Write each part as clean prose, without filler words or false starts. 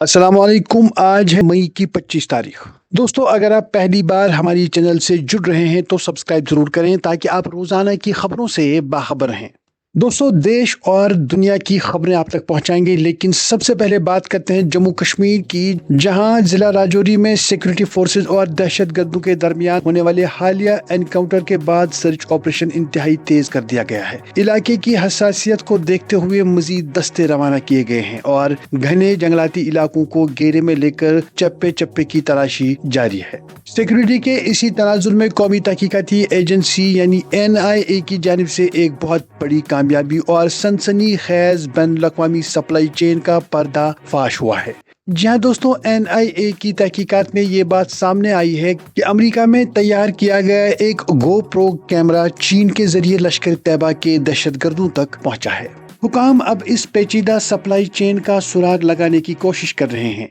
अस्सलाम वालेकुम। आज है मई की 25 तारीख। दोस्तों, अगर आप पहली बार हमारी चैनल से जुड़ रहे हैं तो सब्सक्राइब जरूर करें ताकि आप रोजाना की खबरों से बाखबर रहें। दोस्तों, देश और दुनिया की खबरें आप तक पहुंचाएंगे, लेकिन सबसे पहले बात करते हैं जम्मू कश्मीर की, जहां जिला राजौरी में सिक्योरिटी फोर्सेस और दहशतगर्दों के दरमियान होने वाले हालिया एनकाउंटर के बाद सर्च ऑपरेशन इंतहाई तेज कर दिया गया है। इलाके की हसासियत को देखते हुए मजीद दस्ते रवाना किए गए हैं और घने जंगलाती इलाकों को घेरे में लेकर चप्पे चप्पे की तलाशी जारी है। सिक्योरिटी के इसी तनाजुर में कौमी तहकीकाती एजेंसी यानी NIA की जानिब से एक बहुत बड़ी कामयाबी और सनसनीखेज बैनुल-अक़वामी सप्लाई चेन का पर्दा फाश हुआ है। जहां दोस्तों, NIA की तहकीकात में ये बात सामने आई है कि अमेरिका में तैयार किया गया एक GoPro कैमरा चीन के जरिए लश्कर तैयबा के दहशतगर्दों तक पहुंचा है। हुकाम अब इस पेचीदा सप्लाई चेन का सुराग लगाने की कोशिश कर रहे हैं।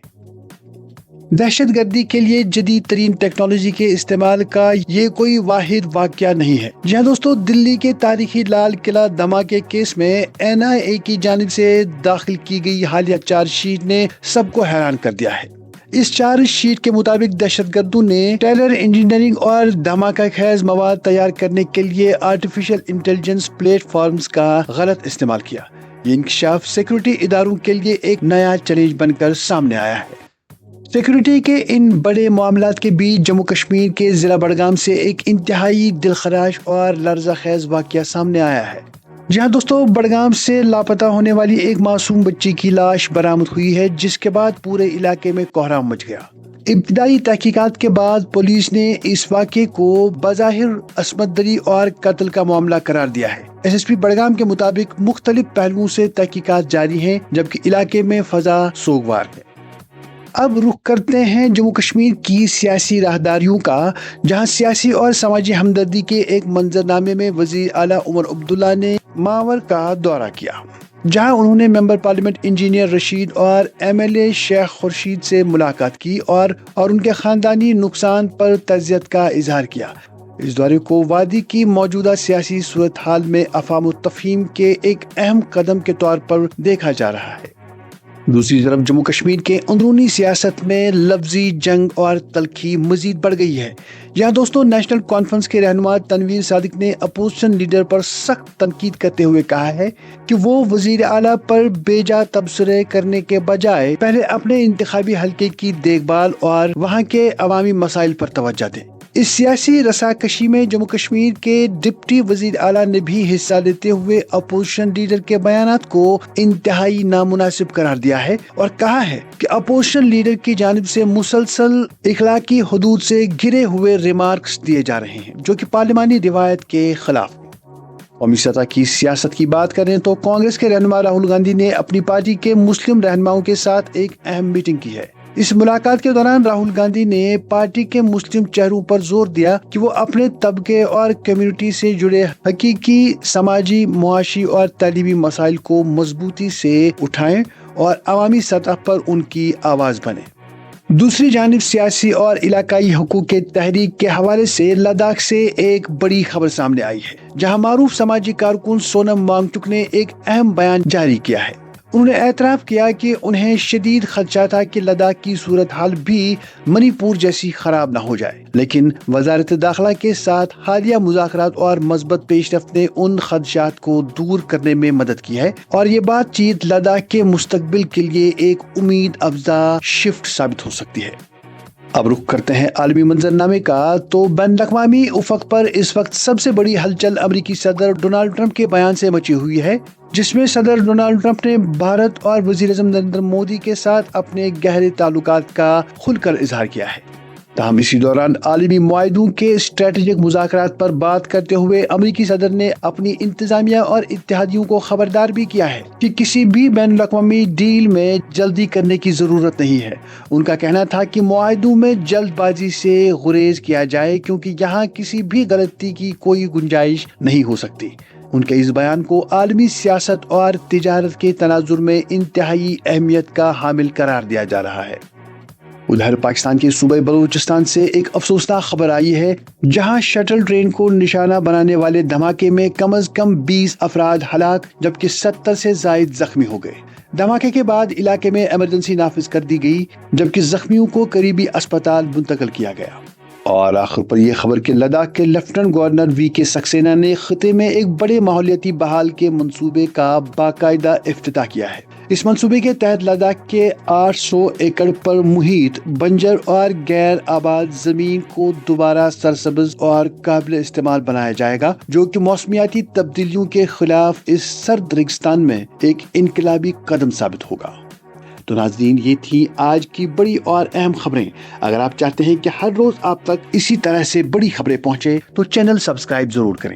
दहशतगर्दी के लिए जदीद तरीन टेक्नोलॉजी के इस्तेमाल का ये कोई वाहिद वाकया नहीं है। जहां दोस्तों, दिल्ली के तारीखी लाल किला धमाके केस में NIA की जानिब से दाखिल की गई हालिया चार्जशीट ने सबको हैरान कर दिया है। इस चार्जशीट के मुताबिक दहशतगर्दों ने टेलर इंजीनियरिंग और धमाका खेज मवाद तैयार करने के लिए आर्टिफिशियल इंटेलिजेंस प्लेटफॉर्म्स का गलत इस्तेमाल किया। ये इंकशाफ सिक्योरिटी इदारों के लिए एक नया चैलेंज बनकर सामने आया है। सिक्योरिटी के इन बड़े मामलात के बीच जम्मू कश्मीर के जिला बड़गाम से एक इंतहाई दिलखराश और लर्ज़ाखेज वाकया सामने आया है। जहां दोस्तों, बड़गाम से लापता होने वाली एक मासूम बच्ची की लाश बरामद हुई है, जिसके बाद पूरे इलाके में कोहराम मच गया। इब्तिदाई तहकीकात के बाद पुलिस ने इस वाक़े को बज़ाहिर असमत दरी और कत्ल का मामला करार दिया है। SSP बड़गाम के मुताबिक मुख्तलिफ पहलुओं से तहकीकात जारी हैं, जबकि इलाके में फजा सोगवार है। अब रुख करते हैं जम्मू कश्मीर की सियासी राहदारियों का, जहां सियासी और समाजी हमदर्दी के एक मंजरनामे में वजीर आला उमर अब्दुल्ला ने मावर का दौरा किया, जहां उन्होंने मेंबर पार्लियामेंट इंजीनियर रशीद और MLA शेख खुर्शीद से मुलाकात की और उनके खानदानी नुकसान पर तज़ियत का इजहार किया। इस दौरे को वादी की मौजूदा सियासी सूरत हाल में अफ़ाम तफ़हीम के एक अहम कदम के तौर पर देखा जा रहा है। दूसरी तरफ जम्मू कश्मीर के अंदरूनी सियासत में लफ्जी जंग और तलखी मजीद बढ़ गई है। यहाँ दोस्तों, नेशनल कॉन्फ्रेंस के रहनुमा तनवीर सादिक ने अपोजिशन लीडर पर सख्त तनकीद करते हुए कहा है कि वो वजीर आला पर बेजा तबसरे करने के बजाय पहले अपने इंतखाबी हल्के की देखभाल और वहाँ के अवामी मसाइल पर तवज्जो दें। इस सियासी रसाकशी में जम्मू कश्मीर के डिप्टी वजीर आला ने भी हिस्सा लेते हुए अपोजिशन लीडर के बयानात को इंतहाई नामुनासिब करार दिया है और कहा है कि अपोजिशन लीडर की जानिब से मुसलसल इखलाकी हदूद से घिरे हुए रिमार्क्स दिए जा रहे हैं, जो कि पार्लिमानी रिवायत के खिलाफ। कौमी सतह की सियासत की बात करें तो कांग्रेस के रहनुमा राहुल गांधी ने अपनी पार्टी के मुस्लिम रहनुमाओं के साथ एक अहम मीटिंग की है। इस मुलाकात के दौरान राहुल गांधी ने पार्टी के मुस्लिम चेहरों पर जोर दिया कि वो अपने तबके और कम्युनिटी से जुड़े हकीकी समाजी, मुआशी और तालीमी मसाइल को मजबूती से उठाएं और अवामी सतह पर उनकी आवाज बने। दूसरी जानिब सियासी और इलाकाई हुकूक के तहरीक के हवाले से लद्दाख से एक बड़ी खबर सामने आई है, जहां मारूफ समाजी कारकुन सोनम वांगचुक ने एक अहम बयान जारी किया है। उन्होंने एतराफ़ किया कि उन्हें शदीद खदशा था कि लद्दाख की सूरत हाल भी मणिपुर जैसी खराब न हो जाए, लेकिन वजारत दाखिला के साथ हालिया मुज़ाकरात और मज़बूत पेशरफ्त ने उन खदशात को दूर करने में मदद की है और ये बातचीत लद्दाख के मुस्तकबिल के लिए एक उम्मीद अफजा शिफ्ट साबित हो सकती है। अब रुख करते हैं आलमी मंजरनामे का, तो बैनुल-अक़वामी उफ़क़ पर इस वक्त सबसे बड़ी हलचल अमरीकी सदर डोनाल्ड ट्रंप के बयान से मची हुई है, जिसमें सदर डोनाल्ड ट्रंप ने भारत और वज़ीर-ए-आज़म नरेंद्र मोदी के साथ अपने गहरे ताल्लुकात का खुलकर इजहार किया है। ताहम इसी दौरान आलमी मुआहिदों के स्ट्रेटेजिक मुज़ाकरात पर बात करते हुए अमरीकी सदर ने अपनी इंतजामिया और इत्तेहादियों को खबरदार भी किया है कि किसी भी बैनुल-अक़वामी डील में जल्दी करने की जरूरत नहीं है। उनका कहना था कि मुआहिदों में जल्दबाजी से गुरेज किया जाए, क्योंकि यहाँ किसी भी गलती की कोई गुंजाइश नहीं हो सकती। उनके इस बयान को आलमी सियासत और तिजारत के तनाजुर में इंतहाई अहमियत का हामिल करार दिया जा रहा है। उधर पाकिस्तान के सूबे बलूचिस्तान से एक अफसोसनाक खबर आई है, जहां शटल ट्रेन को निशाना बनाने वाले धमाके में कम से कम 20 अफराद हलाक जबकि 70 से जायद जख्मी हो गए। धमाके के बाद इलाके में इमरजेंसी नाफिज कर दी गई, जबकि जख्मियों को करीबी अस्पताल मुंतकिल किया गया। और आखिर पर यह खबर कि लद्दाख के लेफ्टिनेंट गवर्नर वी.के. सक्सेना ने खिते में एक बड़े माहौलियाती बहाल के मंसूबे का बाकायदा इफ्तिताह किया है। इस मंसूबे के तहत लद्दाख के 800 एकड़ पर मुहित बंजर और गैर आबाद जमीन को दोबारा सरसब्ज और काबिल इस्तेमाल बनाया जाएगा, जो कि मौसमियाती तब्दीलियों के खिलाफ इस सर्द रेगिस्तान में एक इनकलाबी कदम साबित होगा। तो नाज़रीन, ये थी आज की बड़ी और अहम खबरें। अगर आप चाहते हैं कि हर रोज आप तक इसी तरह से बड़ी खबरें पहुंचे तो चैनल सब्सक्राइब जरूर करें।